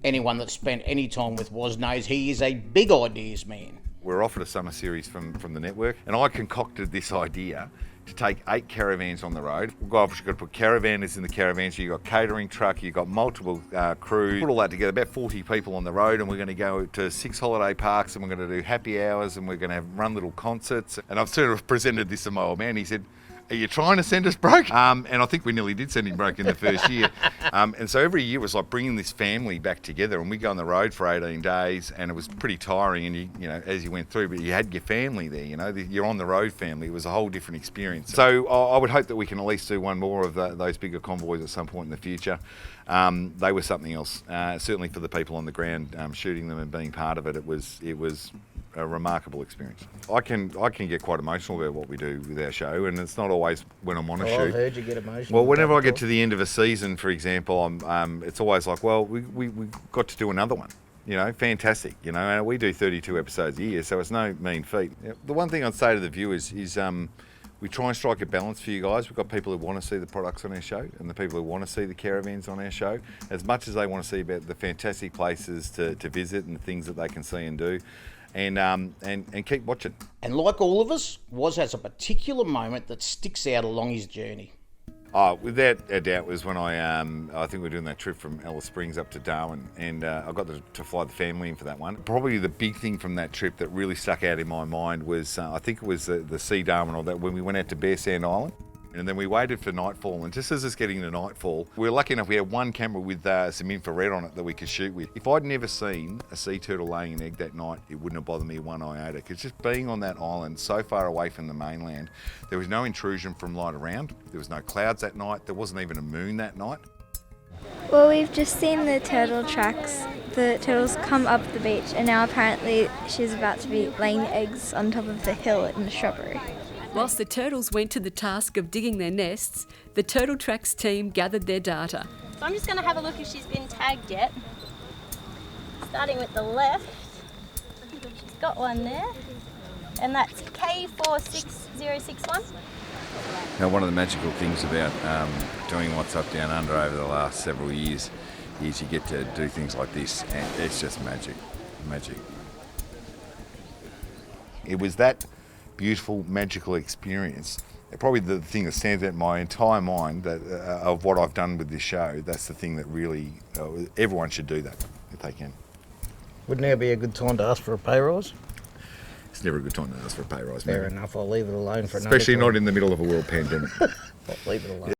Anyone that's spent any time with Woz knows he is a big ideas man. We're offered a summer series from the network, and I concocted this idea to take 8 caravans on the road. We've obviously got to put caravanners in the caravans, so you've got catering truck, you've got multiple crews. Put all that together, about 40 people on the road, and we're going to go to 6 holiday parks, and we're going to do happy hours, and we're going to run little concerts. And I've sort of presented this to my old man. He said, "Are you trying to send us broke?" And I think we nearly did send him broke in the first year. And so every year was like bringing this family back together, and we go on the road for 18 days, and it was pretty tiring. And you know, as you went through, but you had your family there. You know, you're on the road family. It was a whole different experience. So I would hope that we can at least do one more of those bigger convoys at some point in the future. They were something else. Certainly for the people on the ground shooting them and being part of it, it was a remarkable experience. I can get quite emotional about what we do with our show, and it's not always when I'm on a shoot. I've heard you get emotional. Well, whenever I get to the end of a season, for example, it's always like, well, we got to do another one. You know, fantastic. You know, and we do 32 episodes a year, so it's no mean feat. The one thing I'd say to the viewers is we try and strike a balance for you guys. We've got people who want to see the products on our show and the people who want to see the caravans on our show, as much as they want to see about the fantastic places to visit and the things that they can see and do. And keep watching. And like all of us, Woz has a particular moment that sticks out along his journey. Without a doubt was when I think we were doing that trip from Alice Springs up to Darwin, and I got to fly the family in for that one. Probably the big thing from that trip that really stuck out in my mind was, I think it was the Sea Darwin, or that when we went out to Bear Sand Island. And then we waited for nightfall, and just as it's getting to nightfall, we were lucky enough we had one camera with some infrared on it that we could shoot with. If I'd never seen a sea turtle laying an egg that night, it wouldn't have bothered me one iota, because just being on that island so far away from the mainland, there was no intrusion from light around, there was no clouds that night, there wasn't even a moon that night. Well, we've just seen the turtle tracks. The turtles come up the beach, and now apparently she's about to be laying eggs on top of the hill in the shrubbery. Whilst the turtles went to the task of digging their nests, the Turtle Tracks team gathered their data. So I'm just going to have a look if she's been tagged yet. Starting with the left, she's got one there, and that's K46061. Now, one of the magical things about doing What's Up Down Under over the last several years is you get to do things like this, and it's just magic. It was that beautiful, magical experience. Probably the thing that stands out in my entire mind of what I've done with this show, that's the thing that really, everyone should do that if they can. Would now be a good time to ask for a pay rise? It's never a good time to ask for a pay rise. Fair enough, I'll leave it alone for another time. Especially not in the middle of a world pandemic. I'll leave it alone.